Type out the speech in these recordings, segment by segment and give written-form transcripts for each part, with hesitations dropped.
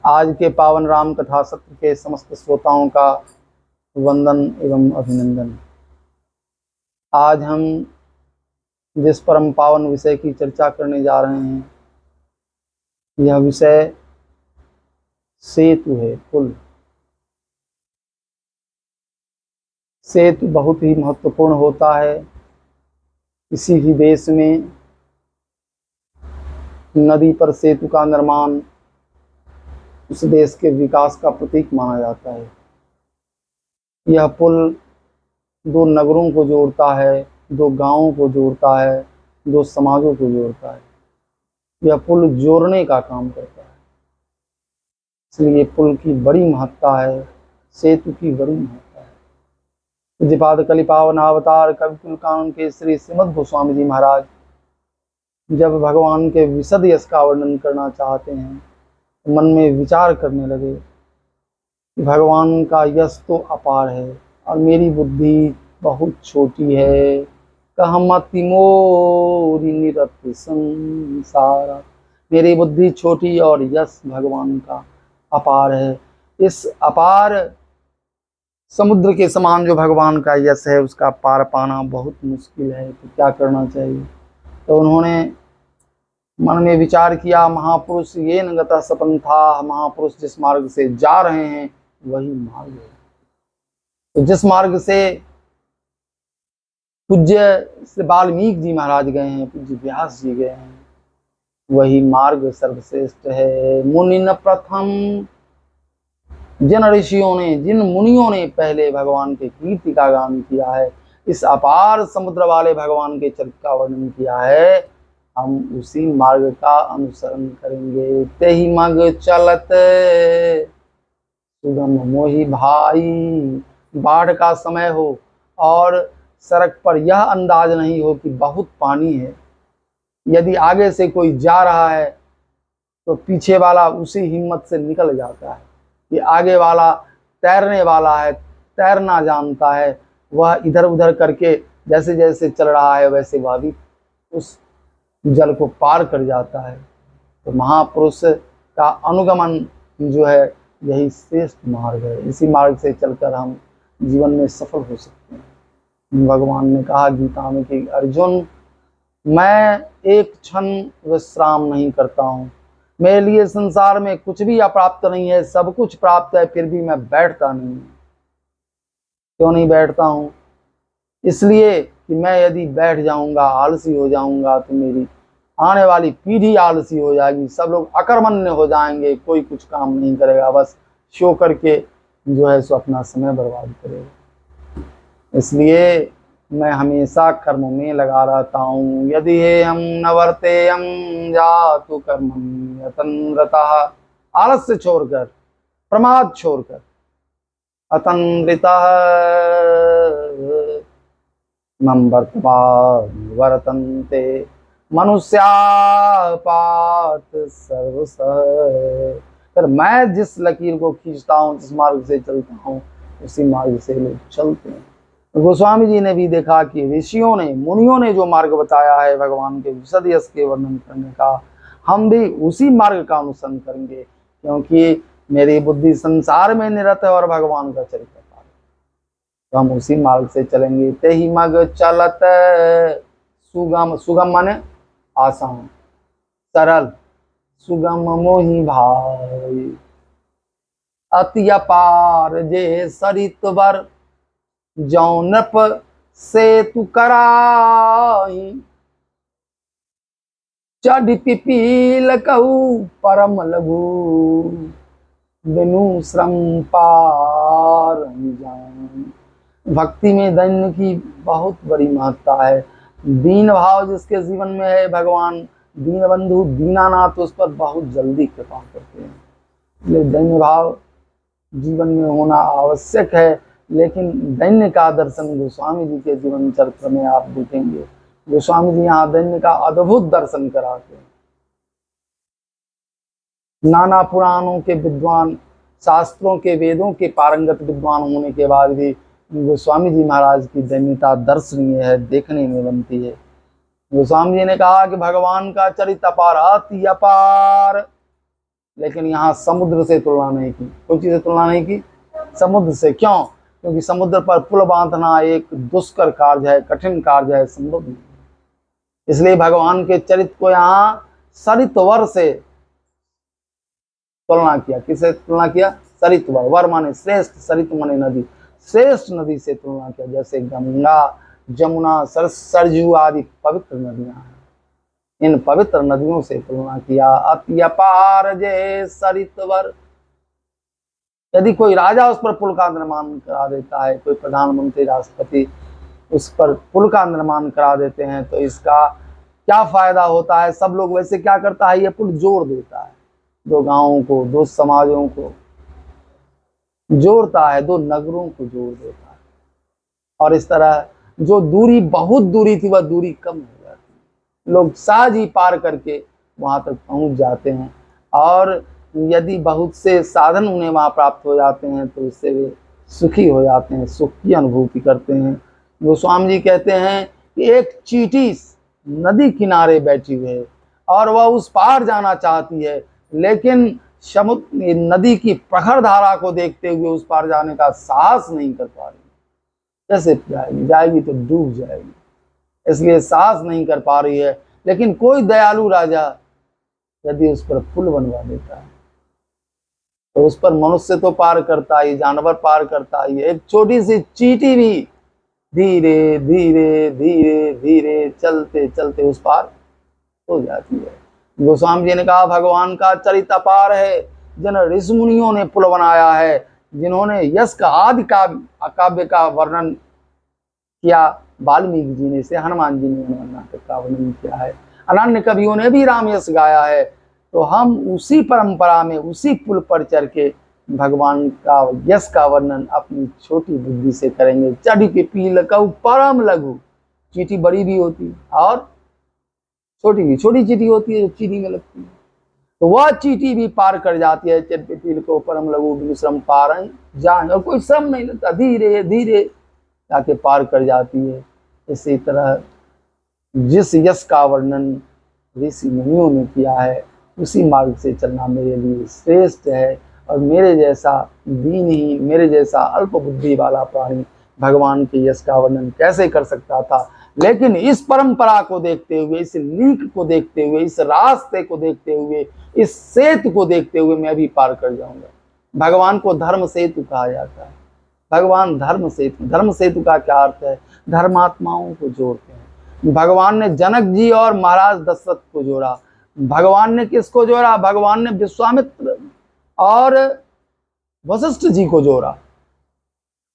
आज के पावन राम कथा सत्र के समस्त श्रोताओं का वंदन एवं अभिनंदन। आज हम जिस परम पावन विषय की चर्चा करने जा रहे हैं, यह विषय सेतु है, पुल। सेतु बहुत ही महत्वपूर्ण होता है। किसी भी देश में नदी पर सेतु का निर्माण उस देश के विकास का प्रतीक माना जाता है। यह पुल दो नगरों को जोड़ता है, दो गांवों को जोड़ता है, दो समाजों को जोड़ता है। यह पुल जोड़ने का काम करता है, इसलिए पुल की बड़ी महत्ता है, सेतु की बड़ी महत्ता है। पूज्यपाद कलिपावन अवतार कवि कुल कानन के श्री श्रीमद् गोस्वामी जी महाराज जब भगवान के विशद यश का वर्णन करना चाहते हैं, मन में विचार करने लगे कि भगवान का यश तो अपार है और मेरी बुद्धि बहुत छोटी है। कहमति मोरी निरत संसारा, मेरी बुद्धि छोटी और यश भगवान का अपार है। इस अपार समुद्र के समान जो भगवान का यश है, उसका पार पाना बहुत मुश्किल है। तो क्या करना चाहिए? तो उन्होंने मन में विचार किया, महापुरुष ये नगता सपन था, महापुरुष जिस मार्ग से जा रहे हैं वही मार्ग है। तो जिस मार्ग से पूज्य श्री वाल्मीकि जी महाराज गए हैं, पूज्य व्यास जी गए हैं, वही मार्ग सर्वश्रेष्ठ है। मुनि न प्रथम, जिन ऋषियों ने, जिन मुनियों ने पहले भगवान के कीर्ति का गान किया है, इस अपार समुद्र वाले भगवान के चरित्र का वर्णन किया है, हम उसी मार्ग का अनुसरण करेंगे। ते ही मग चलत सुगम मोहि भाई, बाढ़ का समय हो और सड़क पर यह अंदाज नहीं हो कि बहुत पानी है, यदि आगे से कोई जा रहा है तो पीछे वाला उसी हिम्मत से निकल जाता है। ये आगे वाला तैरने वाला है, तैरना जानता है, वह इधर उधर करके जैसे जैसे चल रहा है वैसे वह भी उस जल को पार कर जाता है। तो महापुरुष का अनुगमन जो है, यही श्रेष्ठ मार्ग है। इसी मार्ग से चलकर हम जीवन में सफल हो सकते हैं। भगवान ने कहा गीता में कि अर्जुन, मैं एक क्षण विश्राम नहीं करता हूँ, मेरे लिए संसार में कुछ भी अप्राप्त नहीं है, सब कुछ प्राप्त है, फिर भी मैं बैठता नहीं। क्यों नहीं बैठता हूँ? इसलिए कि मैं यदि बैठ जाऊंगा, आलसी हो जाऊंगा, तो मेरी आने वाली पीढ़ी आलसी हो जाएगी, सब लोग अकर्मण्य हो जाएंगे, कोई कुछ काम नहीं करेगा, बस शो करके जो है सो अपना समय बर्बाद करेगा। इसलिए मैं हमेशा कर्म में लगा रहता हूँ। यदि हम न वर्ते हम जातु कर्म अतन्वृतः, आलस्य छोड़कर, प्रमाद छोड़कर, अतन्वृतः मम वर्तमान वर्तन्ते मनुष्या पार्थ सर्वश। पर मैं जिस लकीर को खींचता हूँ, जिस मार्ग से चलता हूँ, उसी मार्ग से लोग चलते हैं। गोस्वामी जी ने भी देखा कि ऋषियों ने, मुनियों ने जो मार्ग बताया है भगवान के विशद यश के वर्णन करने का, हम भी उसी मार्ग का अनुसरण करेंगे, क्योंकि मेरी बुद्धि संसार में निरत है और भगवान का चरित्र पार, तो हम उसी मार्ग से चलेंगे। ते ही मग चलत सुगम, सुगम माने आसान, सरल, सुगम मोहि भाई, अति अपार जे सरित वर, जौनप सेतु कराई, चढ़ पिपील कहू परम लघु, बिनु श्रम पार जान। भक्ति में दैन्य की बहुत बड़ी महत्ता है। दीन भाव जिसके जीवन में है, भगवान दीन बंधु दीनानाथ उस पर बहुत जल्दी कृपा करते हैं। इसलिए दैन्य भाव जीवन में होना आवश्यक है। लेकिन दैन्य का दर्शन गोस्वामी जी के जीवन चरित्र में आप देखेंगे, गोस्वामी जी यहाँ दैन्य का अद्भुत दर्शन कराते हैं। नाना पुराणों के विद्वान, शास्त्रों के, वेदों के पारंगत विद्वान होने के बाद भी गोस्वामी जी महाराज की दैन्यता दर्शनीय है, देखने में बनती है। गोस्वामी जी ने कहा कि भगवान का चरित्र अपार, अति अपार, लेकिन यहाँ समुद्र से तुलना नहीं की। कोई चीज़ से तुलना नहीं की? समुद्र से। क्यों? क्योंकि समुद्र पर पुल बांधना एक दुष्कर कार्य है, कठिन कार्य है, संभव नहीं। इसलिए भगवान के चरित्र को यहाँ सरितवर से तुलना किया। किससे तुलना किया? सरितवर। वर माने श्रेष्ठ, सरित माने नदी, श्रेष्ठ नदी से तुलना किया। जैसे गंगा, जमुना, सरजू आदि पवित्र नदियां हैं, इन पवित्र नदियों से तुलना किया। अति अपार जय सरितवर। यदि कोई राजा उस पर पुल का निर्माण करा देता है, कोई प्रधानमंत्री, राष्ट्रपति उस पर पुल का निर्माण करा देते हैं, तो इसका क्या फायदा होता है? सब लोग वैसे क्या करता है, ये पुल जोड़ देता है, दो गांवों को, दो समाजों को जोड़ता है, दो नगरों को जोड़ देता है। और इस तरह जो दूरी, बहुत दूरी थी, वह दूरी कम हो जाती है। लोग सहज ही पार करके वहां तक पहुंच जाते हैं। और यदि बहुत से साधन उन्हें वहां प्राप्त हो जाते हैं, तो इससे वे सुखी हो जाते हैं, सुख की अनुभूति करते हैं। गोस्वामी जी कहते हैं कि एक चींटी नदी किनारे बैठी हुई है और वह उस पार जाना चाहती है, लेकिन समुद्र नदी की प्रखर धारा को देखते हुए उस पार जाने का साहस नहीं कर पा रही। कैसे जाएगी? जाएगी तो डूब जाएगी, इसलिए साहस नहीं कर पा रही है। लेकिन कोई दयालु राजा यदि उस पर पुल बनवा देता है, तो उस पर मनुष्य तो पार करता ही, जानवर पार करता ही, एक छोटी सी चींटी भी धीरे धीरे धीरे धीरे चलते चलते उस पार हो जाती है। गोस्वामी जी ने कहा भगवान का चरित्र अपार है। जिन ऋषि मुनियों ने पुल बनाया है, जिन्होंने यश का आदि काव्य का वर्णन किया, वाल्मीकि जी ने से, हनुमान जी ने नाटक का वर्णन किया है, अन्य कवियों ने भी राम यश गाया है। तो हम उसी परंपरा में, उसी पुल पर चढ़ के भगवान का यश का वर्णन अपनी छोटी बुद्धि से करेंगे। चढ़ के पील कहू परम लघु। चींटी बड़ी भी होती और छोटी भी, छोटी चींटी होती है जो चीनी में लगती है, तो वह चींटी भी पार कर जाती है। चढ़ के पील को परम लघु बिनु श्रम पारन जान। और कोई श्रम नहीं लगता, धीरे धीरे जाके पार कर जाती है। इसी तरह जिस यश का वर्णन ऋषि मुनियों ने किया है, उसी मार्ग से चलना मेरे लिए श्रेष्ठ है। और मेरे जैसा दीनहीन, मेरे जैसा अल्प बुद्धि वाला प्राणी भगवान के यश का वर्णन कैसे कर सकता था? लेकिन इस परंपरा को देखते हुए, इस लीक को देखते हुए, इस रास्ते को देखते हुए, इस सेतु को देखते हुए मैं भी पार कर जाऊंगा। भगवान को धर्म सेतु कहा जाता है। भगवान धर्म सेतु, धर्म सेतु का क्या अर्थ है? धर्मात्माओं को जोड़ते हैं। भगवान ने जनक जी और महाराज दशरथ को जोड़ा। भगवान ने किसको जोड़ा? भगवान ने विश्वामित्र और वशिष्ठ जी को जोड़ा।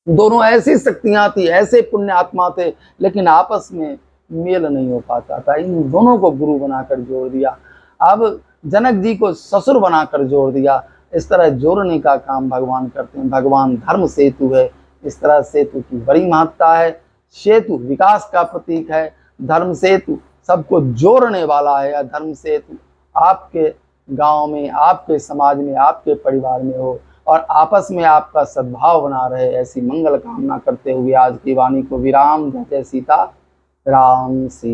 दोनों ऐसी शक्तियां थी, ऐसे पुण्य आत्मा थे, लेकिन आपस में मेल नहीं हो पाता था। इन दोनों को गुरु बनाकर जोड़ दिया। अब जनक जी को ससुर बनाकर जोड़ दिया। इस तरह जोड़ने का काम भगवान करते हैं। भगवान धर्म सेतु है। इस तरह सेतु की बड़ी महत्ता है। सेतु विकास का प्रतीक है। धर्म सेतु सबको जोड़ने वाला है। धर्म सेतु आपके गांव में, आपके समाज में, आपके परिवार में हो और आपस में आपका सद्भाव बना रहे, ऐसी मंगल कामना करते हुए आज की वाणी को विराम। जय सीता राम।